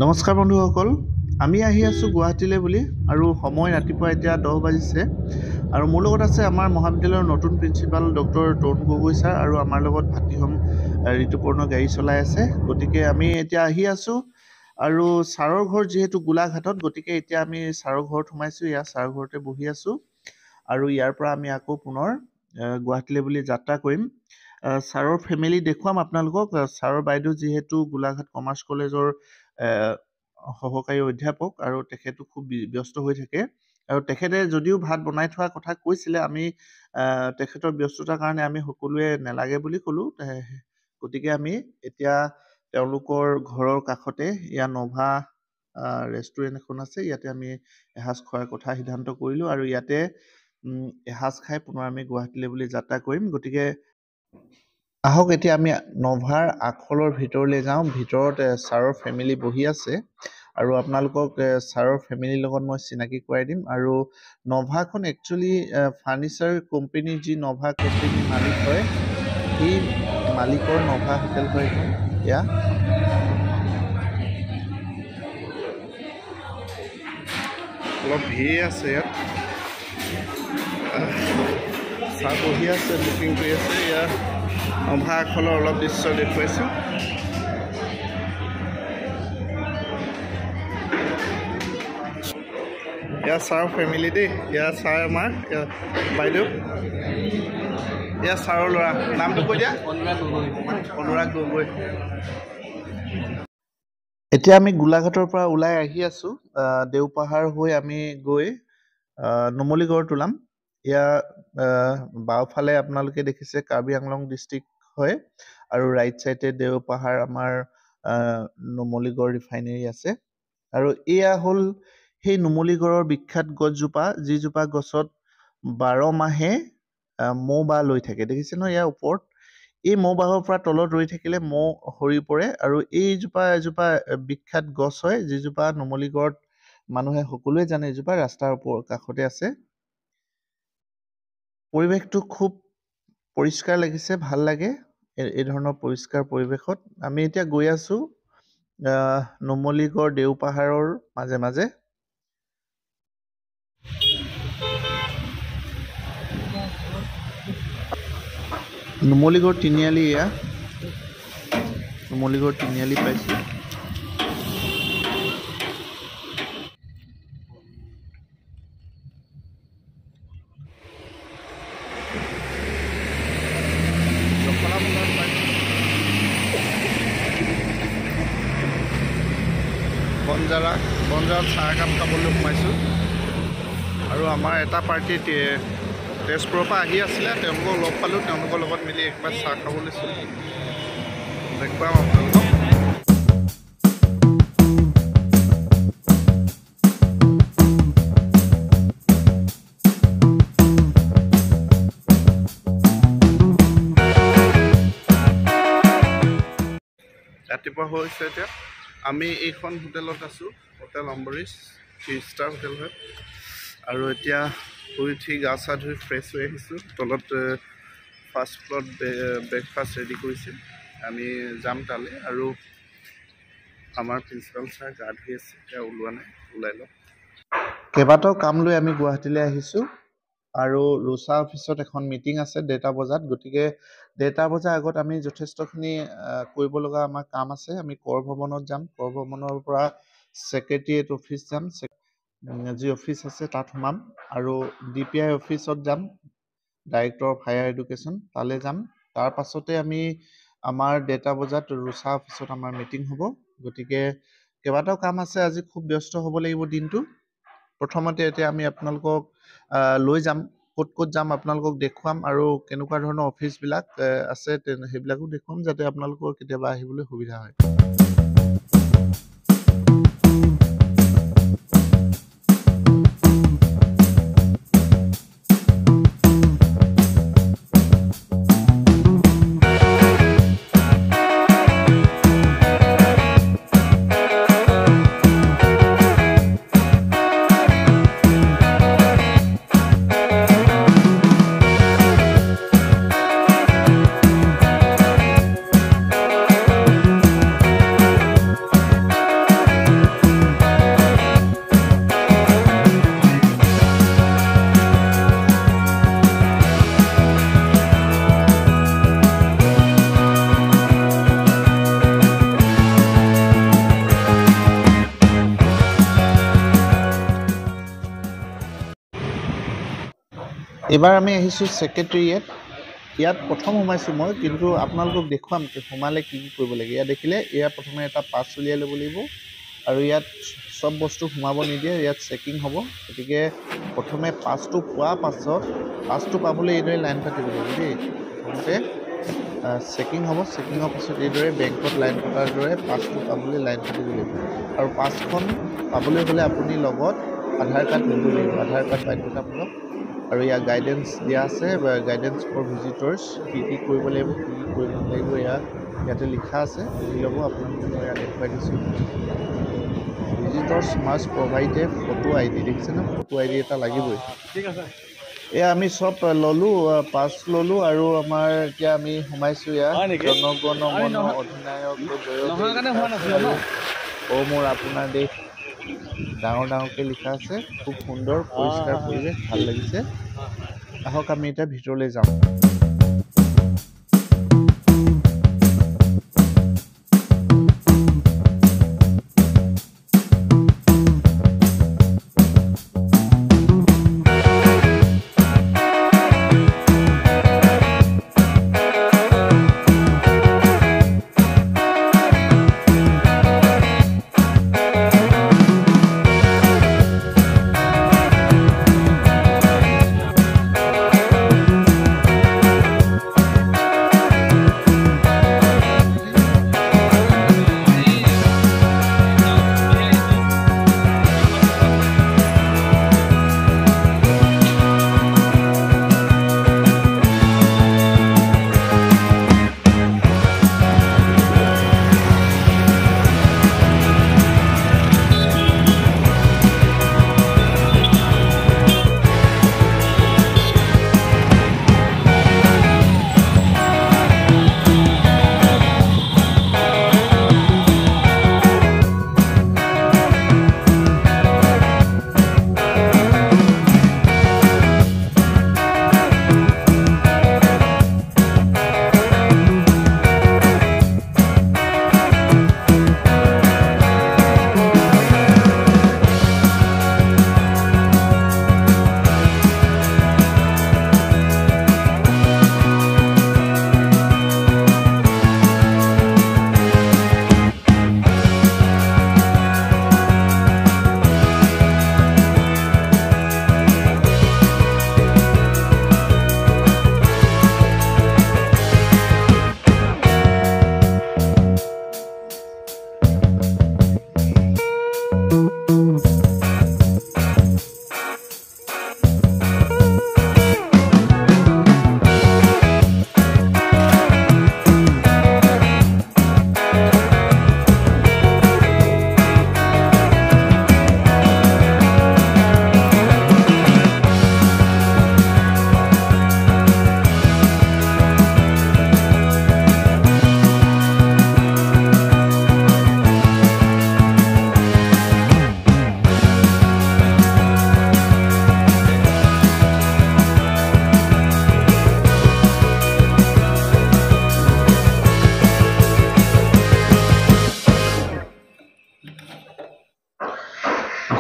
নমস্কাৰ বন্ধুসকল, আমি আহি আছোঁ গুৱাহাটীলৈ বুলি আৰু সময় ৰাতিপুৱা এতিয়া 10 বাজিছে আৰু মোৰ লগত আছে আমাৰ মহাবিদ্যালয়ৰ নতুন principal doctor Tarun Gogoi sir আৰু আমাৰ লগত ভাতৃহম ঋতুপৰ্ণ গাড়ী চলাই আছে। গতিকে আমি এতিয়া আহি আছোঁ আৰু ছাৰৰ ঘৰ যিহেতু গোলাঘাটত, গতিকে এতিয়া আমি ছাৰৰ ঘৰত সোমাইছোঁ। ইয়াৰ ছাৰৰ ঘৰতে বহি আছোঁ আৰু ইয়াৰ পৰা আমি আকৌ পুনৰ গুৱাহাটীলৈ বুলি যাত্ৰা কৰিম। ছাৰৰ ফেমিলি দেখুৱাম আপোনালোকক। ছাৰৰ বাইদেউ যিহেতু গোলাঘাট কমাৰ্চ কলেজৰ সহকাৰী অধ্যাপক আৰু তেখেতো খুব ব্যস্ত হৈ থাকে আৰু তেখেতে যদিও ভাত বনাই থোৱাৰ কথা কৈছিলে, আমি তেখেতৰ ব্যস্ততাৰ কাৰণে আমি সকলোৱে নেলাগে বুলি ক'লোঁ। গতিকে আমি এতিয়া তেওঁলোকৰ ঘৰৰ কাষতে ইয়াৰ নভা ৰেষ্টুৰেণ্ট এখন আছে, ইয়াতে আমি এসাঁজ খোৱাৰ কথা সিদ্ধান্ত কৰিলোঁ আৰু ইয়াতে এসাঁজ খাই পুনৰ আমি গুৱাহাটীলৈ বুলি যাত্ৰা কৰিম। গতিকে আহক এতিয়া আমি নভাৰ আখলৰ ভিতৰলৈ যাওঁ। ভিতৰত ছাৰৰ ফেমিলি বহি আছে আৰু আপোনালোকক ছাৰৰ ফেমিলিৰ লগত মই চিনাকি কৰাই দিম। আৰু নভাখন একচুৱেলি ফাৰ্নিচাৰ কোম্পানীৰ যি নভা কোম্পানীৰ মালিক হয়, সেই মালিকৰ নভা হোটেল হয় এখন। এয়া অলপ ভিৰ আছে ইয়াত, ছাৰ বহি আছে, বুকিং কৰি আছে। ইয়াৰ নভা আখলৰ অলপ দৃশ্য দেখুৱাইছোঁ। এয়া ছাৰৰ ফেমিলি দেই, এয়া ছাৰ আমাৰ বাইদেউ, এয়া ছাৰৰ ল'ৰা, নামটো কৈ দিয়া। অনুৰাগ গগৈ। এতিয়া আমি গোলাঘাটৰ পৰা ওলাই আহি আছোঁ। দেওপাহাৰ হৈ আমি গৈ নুমলীগড়ত ওলাম। এয়া বাওঁফালে আপোনালোকে দেখিছে কাৰ্বি আংলং ডিষ্ট্ৰিক্ট হয় আৰু ৰাইট চাইডে দেওপাহাৰ আমাৰ নুমলীগড় ৰিফাইনেৰী আছে। আৰু এয়া হ'ল সেই নুমলীগড়ৰ বিখ্যাত গছজোপা, যিজোপা গছত 12 মাহে মৌ বাহ লৈ থাকে। দেখিছে নহয় ইয়াৰ ওপৰত? এই মৌ বাহৰ পৰা তলত ৰৈ থাকিলে মৌ সৰি পৰে আৰু এজোপা বিখ্যাত গছ হয়, যিজোপা নুমলীগড়ত মানুহে সকলোৱে জানে, এজোপা ৰাস্তাৰ কাষতে আছে। পৰিৱেশটো খুব পৰিষ্কাৰ লাগিছে, ভাল লাগে এই ধৰণৰ পৰিষ্কাৰ পৰিৱেশত। আমি এতিয়া গৈ আছোঁ নুমলীগড় দেওপাহাৰৰ মাজে মাজে। নুমলীগড় তিনিআলি, এয়া নুমলীগড় তিনিআলি পাইছোঁ। বনজাৰত চাহ একাপ খাবলৈ সোমাইছোঁ আৰু আমাৰ এটা পাৰ্টি তেজপুৰৰ পৰা আহি আছিলে, তেওঁলোকক লগ পালোঁ। তেওঁলোকৰ লগত মিলি একবাৰ চাহ খাবলৈ দেখুৱাম আপোনালোকক। ৰাতিপুৱা হৈছে এতিয়া। আমি এইখন হোটেলত আছোঁ, হোটেল অম্বৰীশ, 3 ষ্টাৰ হোটেল হয়। আৰু এতিয়া শুই উঠি গা চা ধুই ফ্ৰেছ হৈ আহিছোঁ। তলত ফাষ্ট ফ্ল'ৰত ব্ৰেকফাষ্ট ৰেডি কৰিছে, আমি যাম তালৈ। আৰু আমাৰ প্ৰিন্সিপাল ছাৰ গা ধুই আছে, এতিয়া ওলোৱা নাই, ওলাই লওক। কেইবাটাও কাম লৈ আমি গুৱাহাটীলৈ আহিছোঁ আৰু ৰুচা অফিচত এখন মিটিং আছে 1:30 বজাত। গতিকে 1:30 বজাৰ আগত আমি যথেষ্টখিনি কৰিব লগা আমাৰ কাম আছে। আমি কৰ ভৱনত যাম, কৰ ভৱনৰ পৰা ছেক্ৰেটেৰিয়েট অফিচ যাম, যি অফিচ আছে তাত সোমাম আৰু DPI অফিচত যাম, ডাইৰেক্টৰ অফ হায়াৰ এডুকেশ্যন, তালৈ যাম। তাৰ পাছতে আমি আমাৰ 1:30 বজাত ৰুচা অফিচত আমাৰ মিটিং হ'ব। গতিকে কেইবাটাও কাম আছে, আজি খুব ব্যস্ত হ'ব লাগিব দিনটো। প্ৰথমতে এতিয়া আমি আপোনালোকক লৈ যাম, ক'ত ক'ত যাম আপোনালোকক দেখুৱাম আৰু কেনেকুৱা ধৰণৰ অফিচবিলাক আছে সেইবিলাকো দেখুৱাম, যাতে আপোনালোকৰ কেতিয়াবা আহিবলৈ সুবিধা হয়। এইবাৰ আমি আহিছোঁ ছেক্ৰেটেৰিয়েট। ইয়াত প্ৰথম সোমাইছোঁ মই, কিন্তু আপোনালোকক দেখুৱাম সোমালে কি কি কৰিব লাগে। ইয়াত দেখিলে ইয়াত প্ৰথমে এটা পাছ উলিয়াই ল'ব লাগিব, আৰু ইয়াত চব বস্তু সোমাব নিদিয়ে, ইয়াত চেকিং হ'ব। গতিকে প্ৰথমে পাছটো পোৱাৰ পাছত পাছটো পাবলৈ এইদৰে লাইন পাতিব লাগিব দেই। প্ৰথমতে চেকিং হ'ব, চেকিঙৰ পাছত এইদৰে বেংকত লাইন পতাৰ দৰে পাছটো পাবলৈ লাইন পাতিব লাগিব। আৰু পাছখন পাবলৈ হ'লে আপুনি লগত আধাৰ কাৰ্ড নিব লাগিব, আধাৰ কাৰ্ড বাধ্যতামূলক। আৰু ইয়াত গাইডেঞ্চ দিয়া আছে, গাইডেঞ্চ ফৰ ভিজিটৰ্ছ, কি কি কৰিব লাগিব কি কি কৰিব নালাগিব ইয়াতে লিখা আছে, পঢ়ি ল'ব আপোনালোকে। মই ইয়াত দেখুৱাই দিছোঁ। ভিজিটৰ্ছ মাষ্ট প্ৰভাইড এ ফটো ID, দেখিছে ন, ফটো ID এটা লাগিবই। ঠিক আছে। এয়া আমি চব ল'লোঁ, পাছ ল'লোঁ, আৰু আমাৰ এতিয়া আমি সোমাইছোঁ ইয়াত। জনগণ মন অধিনায়ক আৰু অ মোৰ আপোনাৰ দেশ, ডাঙৰ ডাঙৰকৈ লিখা আছে। খুব সুন্দৰ পৰিষ্কাৰ পৰিৱেশ, ভাল লাগিছে। আহক আমি এতিয়া ভিতৰলৈ যাওঁ।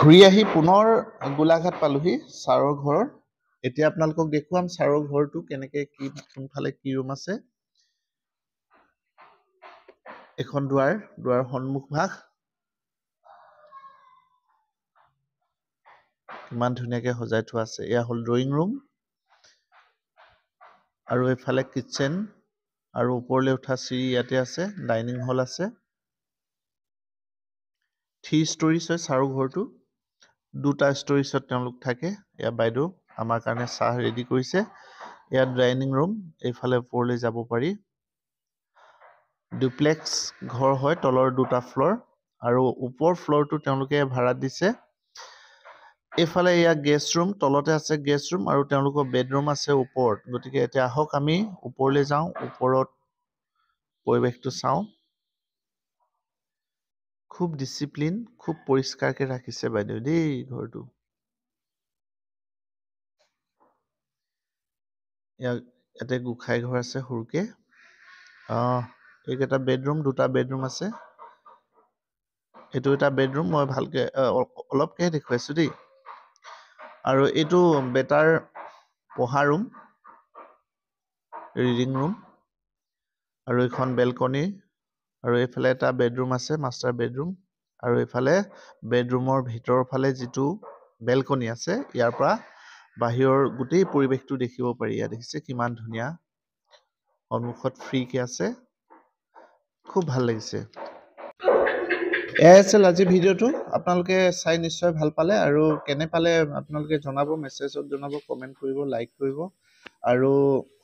ঘূৰি আহি পুনৰ গোলাঘাট পালোহি ছাৰৰ ঘৰৰ। এতিয়া আপোনালোকক দেখুৱাম ছাৰৰ ঘৰটো কেনেকৈ, কি কোনফালে কি ৰুম আছে। এখন দুৱাৰ সন্মুখ ভাগ, কিমান ধুনীয়াকৈ সজাই থোৱা আছে। এয়া হ'ল ড্ৰয়িং ৰুম, আৰু এইফালে কিটচেন, আৰু ওপৰলৈ উঠা চিৰি ইয়াতে আছে। ডাইনিং হল আছে। 3 ষ্টৰিজ হয় ছাৰৰ ঘৰটো। 2টা ষ্টৰিজত তেওঁলোক থাকে। এয়া বাইদেউ আমাৰ কাৰণে চাহ ৰেডি কৰিছে। ইয়াত ডাইনিং ৰুম, এইফালে ওপৰলৈ যাব পাৰি। ডুপ্লেক্স ঘৰ হয়, তলৰ 2টা ফ্ল'ৰ, আৰু ওপৰ ফ্ল'ৰটো তেওঁলোকে ভাড়াত দিছে। এইফালে এয়া গেষ্ট ৰুম, তলতে আছে গেষ্ট ৰুম, আৰু তেওঁলোকৰ বেডৰুম আছে ওপৰত। গতিকে এতিয়া আহক আমি ওপৰলৈ যাওঁ, ওপৰত পৰিৱেশটো চাওঁ। খুব ডিচিপ্লিন, খুব পৰিষ্কাৰকৈ ৰাখিছে বাইদেউ দেই ঘৰটো। ইয়াতে গোঁসাই ঘৰ আছে সৰুকে। এইকেইটা বেডৰুম, 2টা বেডৰুম আছে। এইটো এটা বেডৰুম, মই ভালকে অলপকৈ দেখুৱাইছোঁ দেই। আৰু এইটো বেটাৰ পঢ়া ৰুম, ৰিডিং ৰুম, আৰু এখন বেলকনি, আৰু এইফালে এটা বেডৰুম আছে, মাষ্টাৰ বেডৰুম, আৰু এইফালে বেডৰুমৰ ভিতৰৰ ফালে যিটো বেলকনি আছে, ইয়াৰ পৰা বাহিৰৰ গোটেই পৰিৱেশটো দেখিব পাৰি। ইয়াত দেখিছে কিমান ধুনীয়া, সন্মুখত ফ্ৰীকে আছে, খুব ভাল লাগিছে। এয়াই আছিল আজিৰ ভিডিঅ'টো। আপোনালোকে চাই নিশ্চয় ভাল পালে, আৰু কেনে পালে আপোনালোকে জনাব, মেছেজত জনাব, কমেণ্ট কৰিব, লাইক কৰিব, আৰু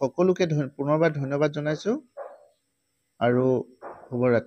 সকলোকে পুনৰবাৰ ধন্যবাদ জনাইছোঁ, আৰু শুভৰাত্ৰি।